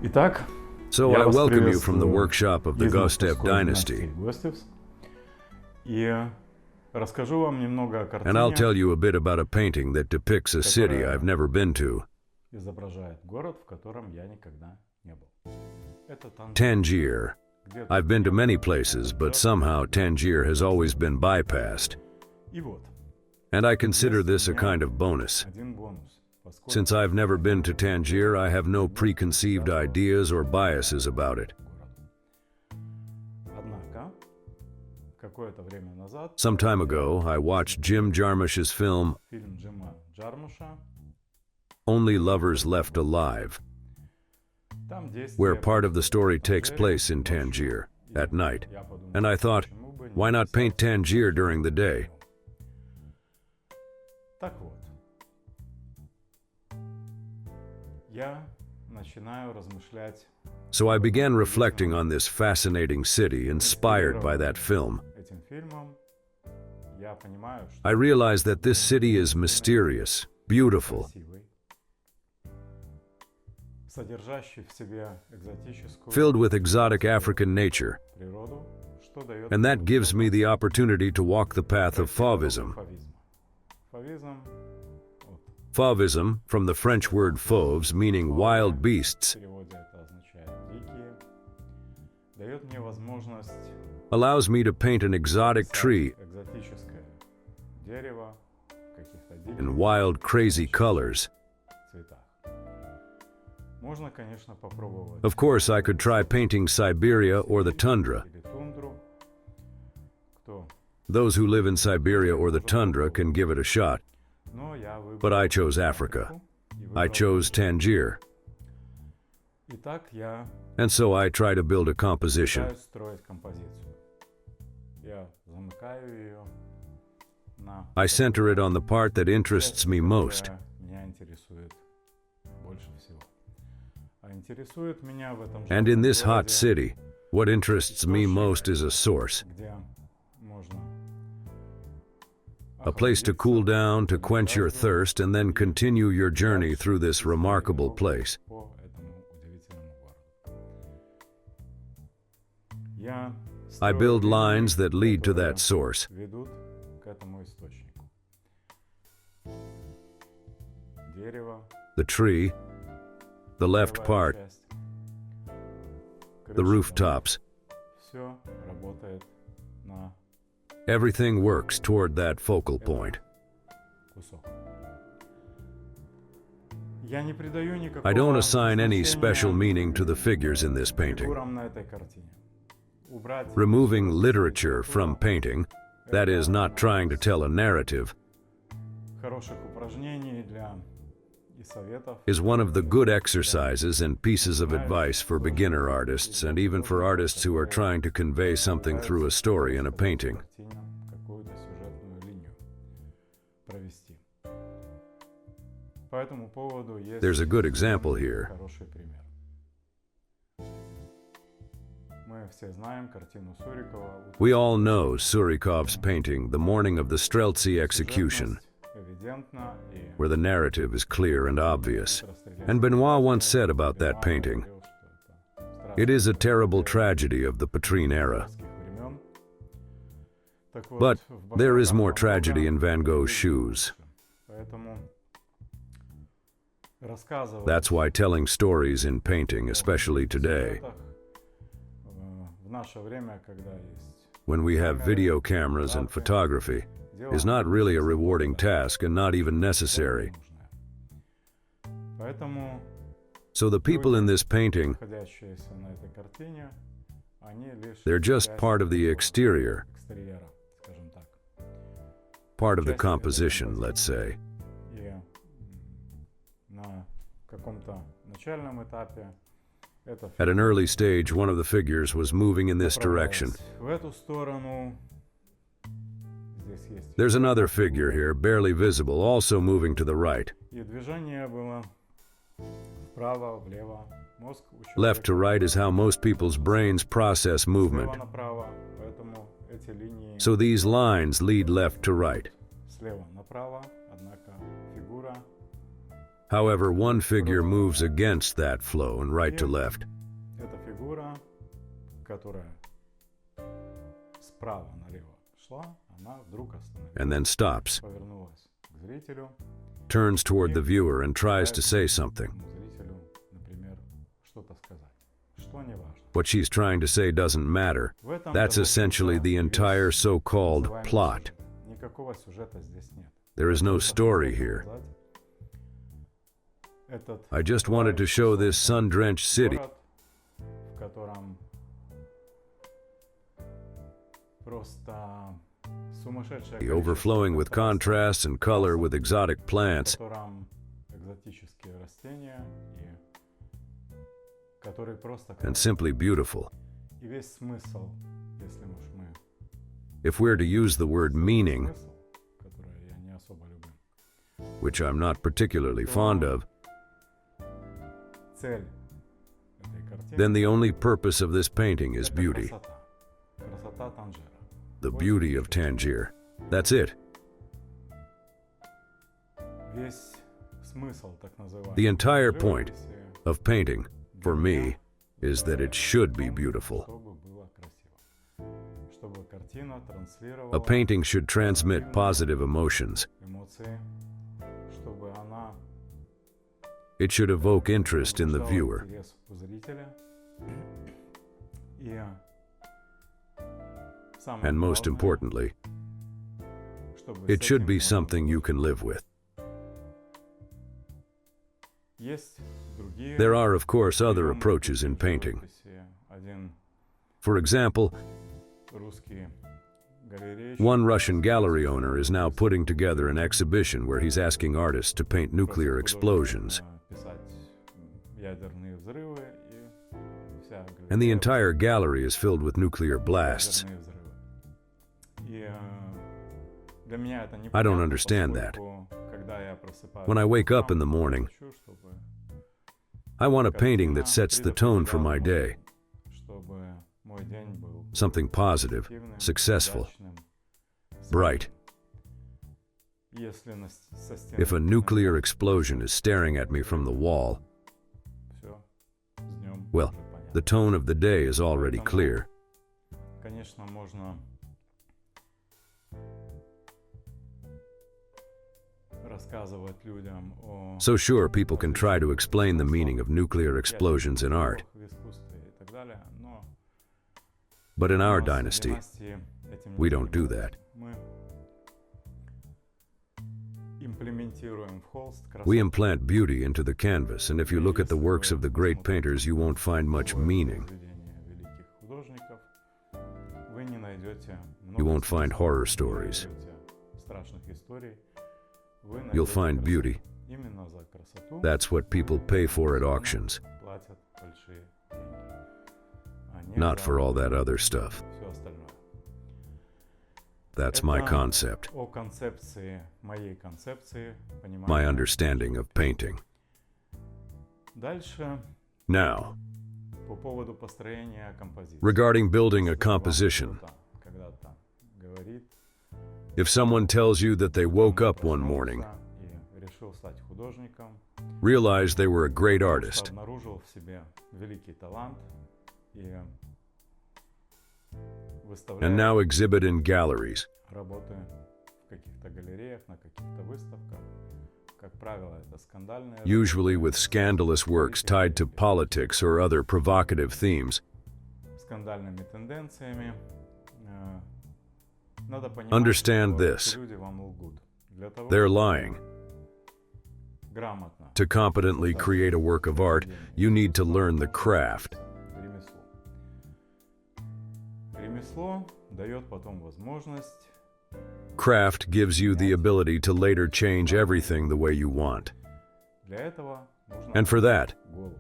Итак, So я I вас welcome you from the приветствую workshop of the из Gostev мастерской Dynasty, Dynasty Gostevs. И расскажу вам немного о and I'll картине, tell you a bit about a painting that depicts a city I've never been to, изображает город, в котором я никогда не был. Это Tangier. Где-то I've been to где-то many где-то places, but где-то. somehow Tangier has always been bypassed, И вот, and I consider есть this у a меня kind of bonus. один бонус, поскольку Since I've never been to Tangier, I have no preconceived ideas or biases about it. Однако, какое-то время назад Some time ago, I watched Jim Jarmusch's film фильм Джима Джармуша, Only Lovers Left Alive, там действие where part of the story происходит в takes Танжере place in ночью. Tangier И at night, я подумал, and I thought, почему бы не why not paint написать Tangier during the day? Так вот, я начинаю размышлять So I began reflecting on this fascinating city inspired by that film. этим фильмом. Я понимаю, что I realized that this city is mysterious, beautiful, красивый, содержащий в себе экзотическую filled with exotic African nature, природу, что дает and that gives me the opportunity to walk the path of фавизм. fauvism. Фавизм от Fauvism, from the French word fauves, meaning wild в beasts, переводе это означает дикие, дает мне возможность allows me to paint an exotic tree писать экзотическое дерево в каких-то in диких wild, crazy colors. цветах. Можно, конечно, попробовать Of course, I could try painting Siberia or the tundra. или тундру. Кто? Those who live in Siberia or the tundra can give it a shot, Но я выбрал but I chose Africa. Африку и I выбрал chose Tangier, Итак, я and so I try to build a composition. пытаюсь строить композицию. Я замыкаю ее на I center it on the part that interests me most. которая меня интересует больше всего. А интересует меня в этом And in жарком this hot городе, city, what interests me most is a source, где можно a place to cool down, to quench your thirst, and then continue your journey through this remarkable place. по этому удивительному городу. Я I строю build линии, lines that lead to которые that source. ведут к этому источнику. Дерево, The tree, the left левая part, часть, the крыша дома. rooftops. Все работает на Everything works toward that focal point. кусок. Я не придаю I don't никакого assign any special значения meaning to the figures in this painting. фигурам на этой картине. Убрать Removing всю literature from литературу painting, that is, not trying to tell a narrative, хороших упражнений для и советов is one of the good exercises and pieces of advice for beginner artists and even for artists who are trying to convey something through a story in a painting. картине какую-то сюжетную линию провести. По этому поводу есть There's a good example here. хороший пример. Мы все знаем картину Сурикова We all know Surikov's painting, The Morning of the Streltsy Execution, эвидентна и where the narrative is clear and obvious. Расстрелять And Benoit once said about that Бенуа painting, говорил, что это it is a terrible tragedy of the Petrine era. царских времен. Так вот, But в there is башмаках more Ван tragedy Гога in Van Gogh's люди shoes. лучше. Поэтому рассказывать That's why telling stories in painting, especially today, сюжетах, в наше время, когда есть when we have video cameras and photography, is not really a rewarding task and not even necessary. нужное. Поэтому So the people in this painting, находящиеся на этой картине, они лишь they're just часть part of the этого exterior, экстерьера, скажем так. part of the Часть этой composition, композиции. let's say. И на каком-то начальном этапе эта At an early stage, one of the figures was moving in this direction. направлялась в эту сторону. Здесь есть There's another figure here, barely visible, also moving to the right. и движение было вправо, влево. Мозг у Left to человека right is how most people's brains process movement. слева направо, поэтому эти линии So these lines lead left to right. слева направо, однако фигура However, one figure moves against that flow and right to left. Эта фигура, которая справа налево шла, она вдруг остановилась, And then stops, повернулась к зрителю, turns toward the viewer and tries to say something. зрителю, например, что-то сказать, что не важно. What she's trying to say doesn't matter. That's essentially the entire so-called plot. Никакого сюжета здесь нет. There is no story here. I just wanted to show this sun-drenched city. Город, в котором просто сумасшедшее количество, Overflowing with contrasts and color with exotic plants, в котором экзотические растения, который просто and simply beautiful. и весь смысл, если уж мы If we're to use the word meaning, смысл, который я не особо люблю, which I'm not particularly fond of, цель этой картины then the only purpose of this painting is это beauty. красота Танжера. The beauty of Tangier. That's it. Весь смысл, так называемый, The entire point живописи of painting, for me, is that it should be beautiful. чтобы было красиво, чтобы картина A транслировала painting should transmit positive emotions. эмоции, чтобы она It should evoke interest in the пробуждала viewer. интерес у зрителя. И самое And most главное, importantly, чтобы it с should этим be можно something you было can live with. Есть другие There are, of course, other приемы approaches in живописи. painting. Один For example, русский галерейщик one Russian gallery owner is now putting together an exhibition where he's asking artists to paint nuclear explosions, писать ядерные взрывы, и вся and the галерея entire gallery is filled with nuclear blasts. ядерные взрывы. И для меня это I don't непонятно, understand that. поскольку, когда я просыпаюсь When I wake up утром, in the morning, хочу, чтобы I want a painting that картина sets the tone for my day, чтобы мой день был something positive, активным, successful, удачным, bright. Если со стены If a nuclear explosion is staring at me from the wall, всё, с днём well, уже понятно. the tone of the day is already clear. Конечно, можно рассказывать людям о So sure, people can try to explain the meaning of nuclear explosions in art, в искусстве и так далее, но but in у our нас в dynasty, династии этим we не don't do занимаются. that. Мы имплементируем в холст We красоту. implant beauty into the canvas, and if you look at the works of the great painters, you won't find much meaning. Произведения великих художников, вы не найдете You много won't find смысла, horror вы не stories. найдете страшных историй, вы You'll найдете find красоту. beauty. Именно за красоту That's what people pay for at auctions, платят большие деньги, а не not за for all that other stuff. всё остальное. That's my Это concept, о концепции, моей концепции, my понимания. understanding of painting. Дальше Now, по поводу построения композиции. regarding building a Вам composition, кто-то когда-то говорит, if someone tells you that they woke up one morning, проснулся и решил стать художником, realized they were a great что artist, обнаружил в себе великий талант и and выставляет now exhibit in galleries, работы в каких-то галереях, на каких-то выставках. Как правило, это скандальные usually работы with scandalous works tied to politics or other provocative themes. с скандальными тенденциями. Надо понимать, Understand что this. эти люди вам лгут. Для того, They're чтобы lying. грамотно To competently create a work of art, you need to learn the craft. ремесло. Ремесло дает потом возможность Craft gives you the ability to later change everything the way you want. для этого нужно And for that, голову.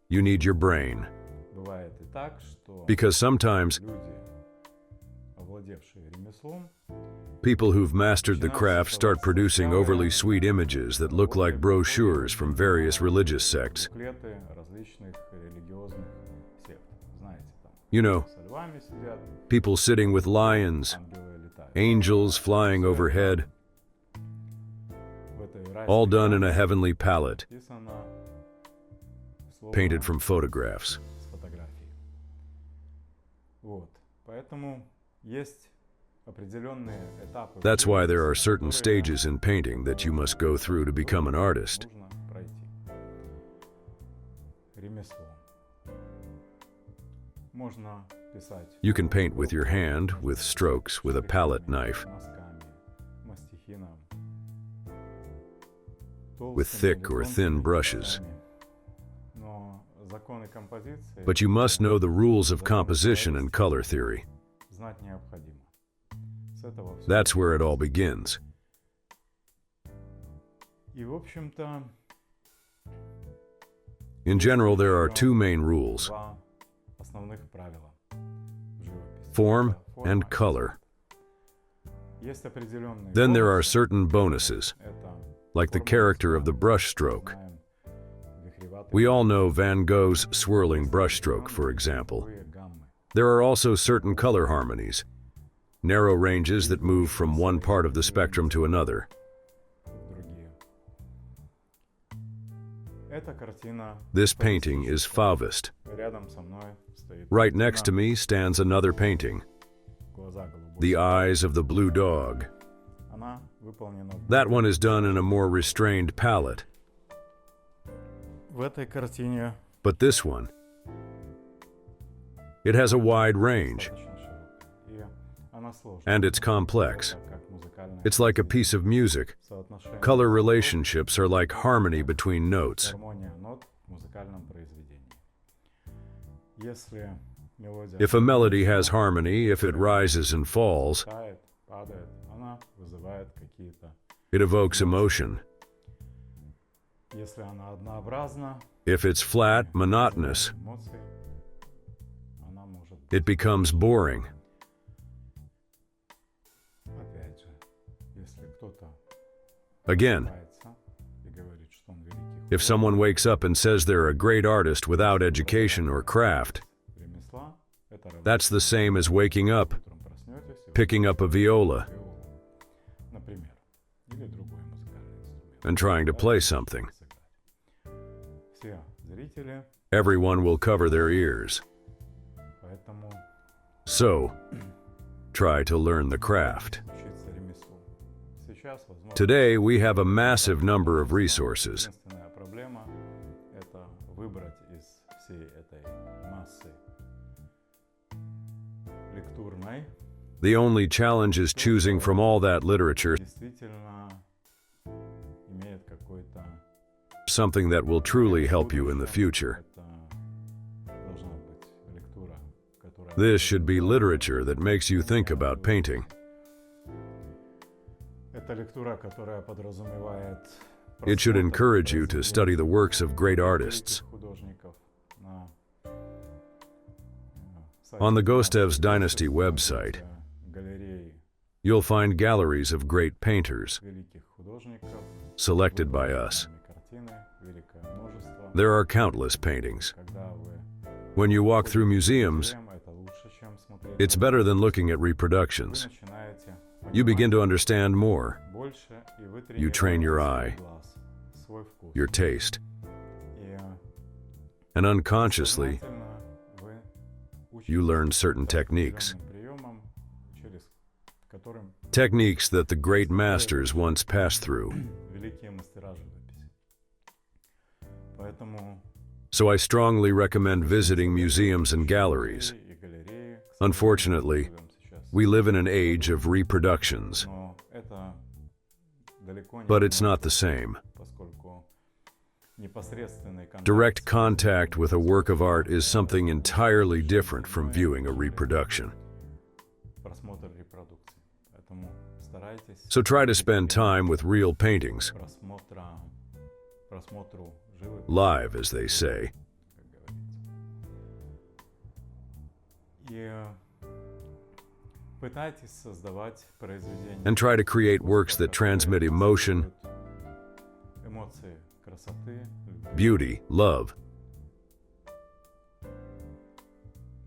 you need your brain. Бывает и так, что Because sometimes люди, овладевшие ремеслом, people who've mastered the craft start producing overly sweet images that look like brochures from various religious sects. буклеты различных религиозных сект. Знаете, там You know, со львами сидят, people sitting with lions, ангелы летают. angels flying overhead. В этой all done in a heavenly palette, написано слово painted from photographs. с фотографией. Вот. Поэтому есть определенные этапы. в That's why there are живописи, certain которые stages in painting that you must go through to become an artist. нужно пройти. Ремесло. Можно писать You can paint with your hand, with strokes, with a palette knife, мазками, мастихином, with толстыми thick или or тонкими thin brushes. кистями. Но законы композиции But you must know the rules of composition and color theory. знать необходимо. С этого всё. That's where it all begins. И, в общем-то, In general, there are two main rules: два основных правила в живописи. form Это форма and и color. Есть определенные Then there are бонусы. certain bonuses, Это like the форма character of the рисунка. brushstroke. Знаем вихреватые We all know Van Gogh's swirling brushstroke, for example. цветовые гаммы. There are also certain color harmonies, narrow ranges that move from one part of the spectrum to another. Другие. Эта картина This painting is Fauvist. рядом со мной стоит Right next to картина me stands another painting, «Глаза голубой». The Eyes of the Blue Dog. Она выполнена в That one is done in a more restrained palette, В этой картине but this one, it has a wide range, достаточно широкая. И она сложная. and it's complex. Так как музыкальное It's like a piece of music. соотношение Color цветов, relationships are like harmony between notes. гармония нот в музыкальном произведении. Если мелодия If a melody has harmony, if it rises and falls, тает, падает, она вызывает какие-то. it evokes emotion. Если она однообразна, If it's flat, monotonous, эмоции, она может быть. it becomes boring. Опять же, если кто-то Again, нравится и говорит, что он великий if someone wakes up and says they're a great artist without education or craft, ремесла, это работа. that's the same as waking up, Утром проснетесь и picking up a viola, виолу, например, или другой музыкальный инструмент. and trying to play something. Сыграть. Все зрители, Everyone will cover their ears. поэтому So, try to learn the craft. учиться ремеслу. Сейчас, возможно, Today, we have a massive number of resources. единственная проблема – это выбрать из всей этой массы лектурной The only challenge is choosing from all that literature действительно имеет какой-то something that will truly help you in the future. Это должна быть лектура, которая This should be literature that makes you think about painting. это лектура, которая подразумевает It should просмотр encourage you to произведений study the works of great artists. великих художников на On the сайте Gostev's нашей Dynasty website, галереи you'll find galleries of great painters, великих художников, selected by us. картины, великое множество. There are countless paintings. Когда вы When you walk through museums, музеем, это лучше, чем смотреть. it's better than looking at Вы reproductions. начинаете You begin to понимать understand more, больше, и вы You train your тренируете eye, свой глаз, свой вкус. your taste, И and unconsciously, сознательно вы you учитесь learn certain techniques. определенным приемам, через которым Techniques that the great masters once passed through. великие мастера живописи. Поэтому So I strongly recommend visiting museums and galleries. музеи и галереи, к Unfortunately, сожалению, живем сейчас. we live in an age of reproductions, Но это далеко не but it's одно, not the same. поскольку непосредственный контакт Direct с contact with a work of art is something entirely different from viewing a reproduction. просмотр репродукции. Поэтому старайтесь So try to spend time with real paintings, просмотру живописи, live, as they say. как говорится. И пытайтесь создавать произведения, And try to create works that transmit emotion, эмоции красоты, любви. beauty, love.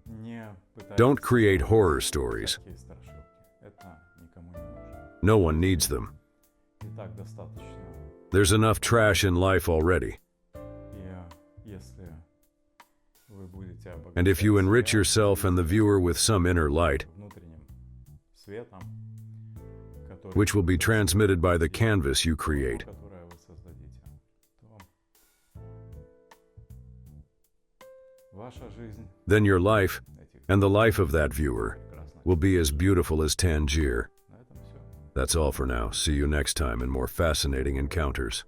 Не пытайтесь Don't create horror stories. такие страшилки. Это никому не нужно. No one needs them. И так достаточно. There's enough trash in life already. And if you enrich yourself and the viewer with some inner light, which will be transmitted by the canvas you create, then your life, and the life of that viewer, will be as beautiful as Tangier. That's all for now. See you next time in more fascinating encounters.